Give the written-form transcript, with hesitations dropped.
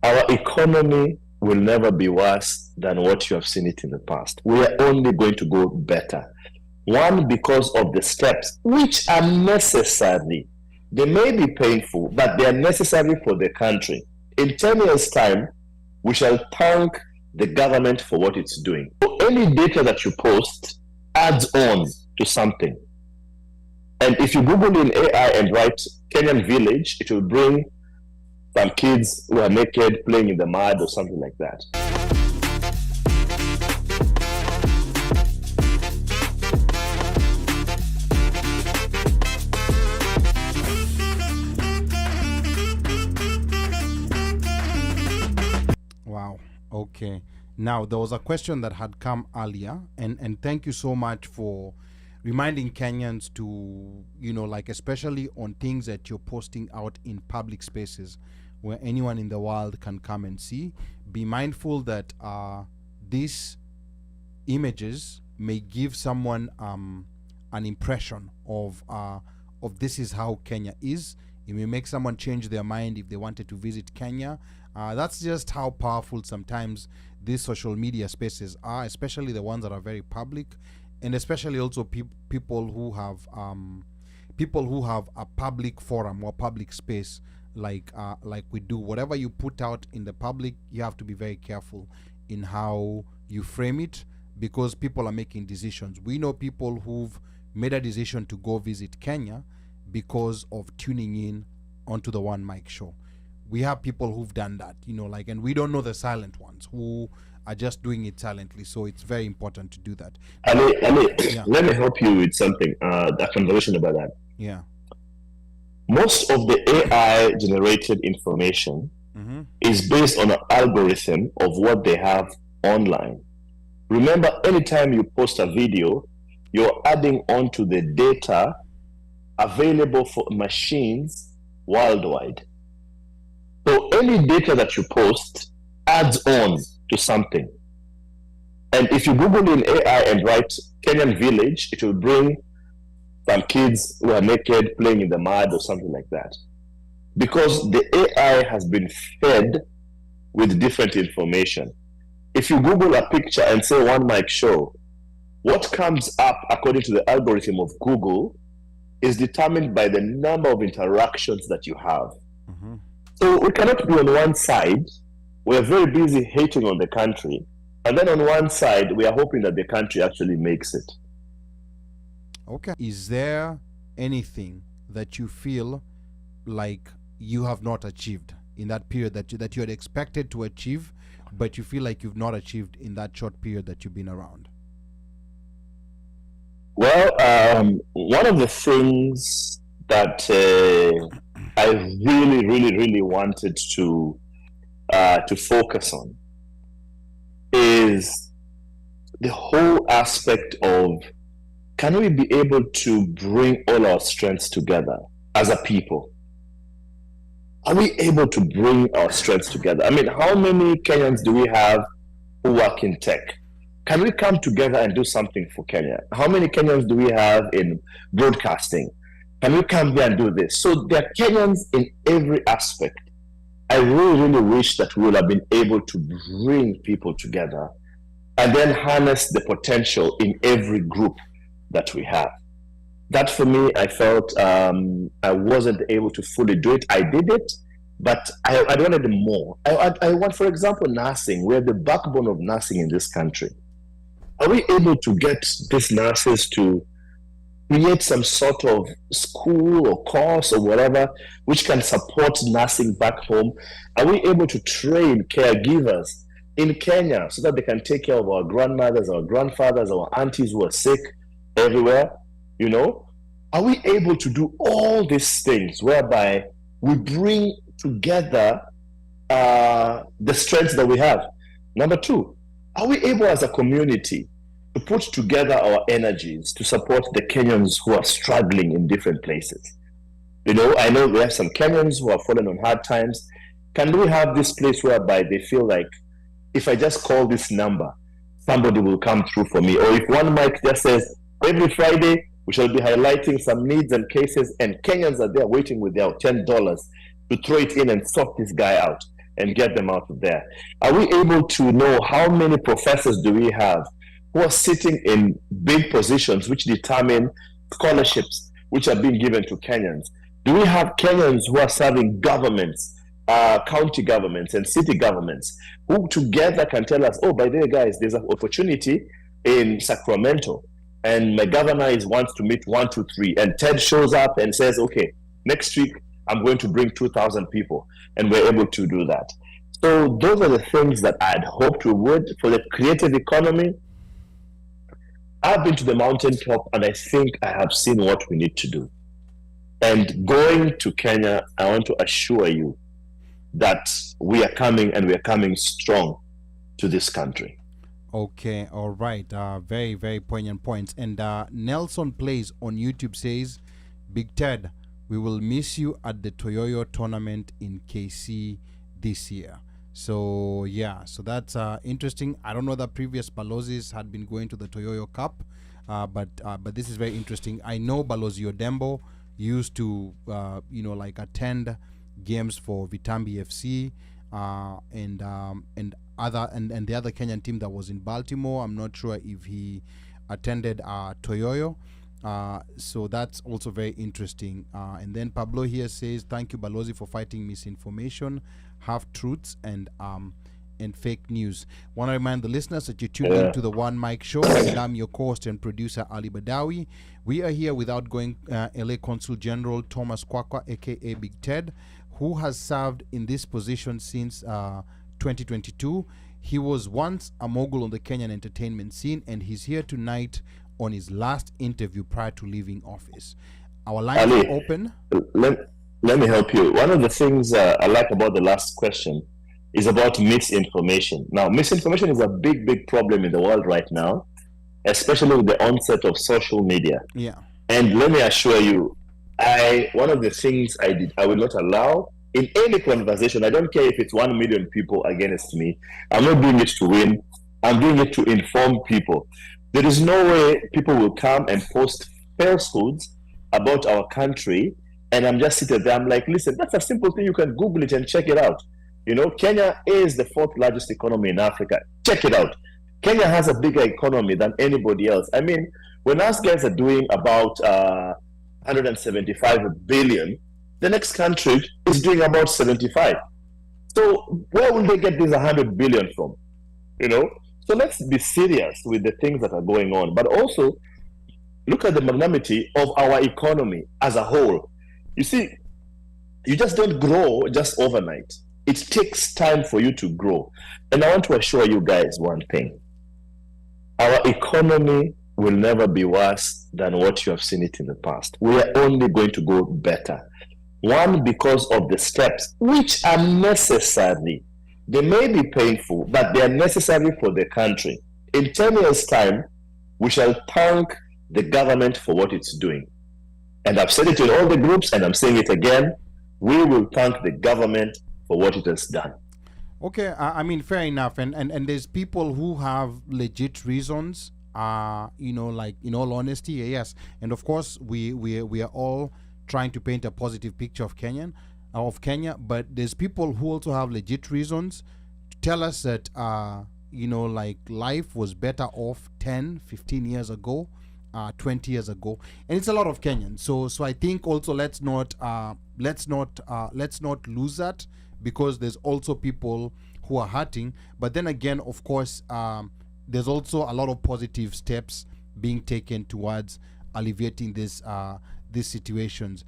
Our economy will never be worse than what you have seen it in the past. We are only going to go better. One, because of the steps which are necessary. They may be painful, but they are necessary for the country. In 10 years' time, we shall thank the government for what it's doing. So any data that you post adds on to something. And if you Google in AI and write Kenyan village, it will bring some kids who are naked playing in the mud or something like that. Wow. Okay. Now, there was a question that had come earlier, and thank you so much for reminding Kenyans to, like especially on things that you're posting out in public spaces where anyone in the world can come and see. Be mindful that these images may give someone an impression of this is how Kenya is. It may make someone change their mind if they wanted to visit Kenya. That's just how powerful sometimes these social media spaces are, especially the ones that are very public, and especially also people who have a public forum or public space like we do. Whatever you put out in the public, you have to be very careful in how you frame it, because people are making decisions. We know people who've made a decision to go visit Kenya because of tuning in onto the OneMicShow. We have people who've done that, and we don't know the silent ones who are just doing it silently. So it's very important to do that. Ali, yeah. Let me help you with something, a conversation about that. Yeah. Most of the AI generated information is based on an algorithm of what they have online. Remember, anytime you post a video, you're adding on to the data available for machines worldwide. So any data that you post adds on to something. And if you Google in AI and write Kenyan village, it will bring some kids who are naked playing in the mud or something like that. Because the AI has been fed with different information. If you Google a picture and say OneMicShow, what comes up according to the algorithm of Google is determined by the number of interactions that you have. So we cannot be on one side, we're very busy hating on the country, and then on one side, we are hoping that the country actually makes it. Okay. Is there anything that you feel like you have not achieved in that period that you had expected to achieve, but you feel like you've not achieved in that short period that you've been around? Well, one of the things that I really wanted to focus on is the whole aspect of, can we be able to bring all our strengths together as a people? Are we able to bring our strengths together? I mean, how many Kenyans do we have who work in tech? Can we come together and do something for Kenya? How many Kenyans do we have in broadcasting? Can we come here and do this? So there are Kenyans in every aspect. I really wish that we would have been able to bring people together and then harness the potential in every group that we have. That for me, I felt I wasn't able to fully do it. I did it, but I wanted more. I want, for example, nursing. We're the backbone of nursing in this country. Are we able to get these nurses to create some sort of school or course or whatever which can support nursing back home? Are we able to train caregivers in Kenya so that they can take care of our grandmothers, our grandfathers, our aunties who are sick everywhere? Are we able to do all these things whereby we bring together the strengths that we have? Number two, are we able as a community to put together our energies to support the Kenyans who are struggling in different places? I know we have some Kenyans who are fallen on hard times. Can we have this place whereby they feel like, if I just call this number, somebody will come through for me? Or if one mic just says, every Friday, we shall be highlighting some needs and cases, and Kenyans are there waiting with their $10 to throw it in and sort this guy out. and get them out of there? Are we able to know how many professors do we have who are sitting in big positions which determine scholarships which are being given to Kenyans? Do we have Kenyans who are serving governments, county governments and city governments, who together can tell us, oh, by the way, guys, there's an opportunity in Sacramento, and my governor wants to meet 1, 2, 3, and Ted shows up and says, okay, next week I'm going to bring 2,000 people, and we're able to do that. So those are the things that I'd hoped we would for the creative economy. I've been to the mountaintop, and I think I have seen what we need to do. And going to Kenya, I want to assure you that we are coming, and we are coming strong to this country. Okay, all right. Very, very poignant points. And Nelson Plays on YouTube says, Big Ted, we will miss you at the Toyoyo tournament in KC this year. So, yeah, so that's interesting. I don't know that previous Balozis had been going to the Toyoyo Cup, but this is very interesting. I know Balozi Odembo used to, attend games for Vitambi FC and the other Kenyan team that was in Baltimore. I'm not sure if he attended Toyoyo. So that's also very interesting. And then Pablo here says, thank you, Balozi, for fighting misinformation, half-truths, and fake news. Want to remind the listeners that you're tuned into the One Mic Show, and I'm your host and producer, Ali Badawi. We are here with outgoing LA Consul General Thomas Kwakwa, aka Big Ted, who has served in this position since 2022. He was once a mogul on the Kenyan entertainment scene, and he's here tonight on his last interview prior to leaving office. Our lines are open. Let me help you. One of the things I like about the last question is about misinformation. Now, misinformation is a big, big problem in the world right now, especially with the onset of social media. Yeah. And let me assure you, one of the things I will not allow in any conversation. I don't care if it's 1 million people against me. I'm not doing it to win. I'm doing it to inform people. There is no way people will come and post falsehoods about our country, and I'm just sitting there. I'm like, listen, that's a simple thing. You can Google it and check it out. You know, Kenya is the 4th largest economy in Africa. Check it out. Kenya has a bigger economy than anybody else. I mean, when us guys are doing about 175 billion, the next country is doing about 75. So where will they get this 100 billion from? You know? So let's be serious with the things that are going on, but also look at the magnanimity of our economy as a whole. You see, you just don't grow just overnight. It takes time for you to grow. And I want to assure you guys one thing. Our economy will never be worse than what you have seen it in the past. We are only going to go better. One, because of the steps which are necessary. They may be painful, but they are necessary for the country. In 10 years' time, we shall thank the government for what it's doing. And I've said it in all the groups, and I'm saying it again. We will thank the government for what it has done. Okay, I mean, fair enough. And there's people who have legit reasons, like, in all honesty, yes. And of course, we are all trying to paint a positive picture of Kenya, but there's people who also have legit reasons to tell us that, life was better off 10, 15 years ago, 20 years ago, and it's a lot of Kenyans. So I think also let's not lose that, because there's also people who are hurting. But then again, of course, there's also a lot of positive steps being taken towards alleviating these situations.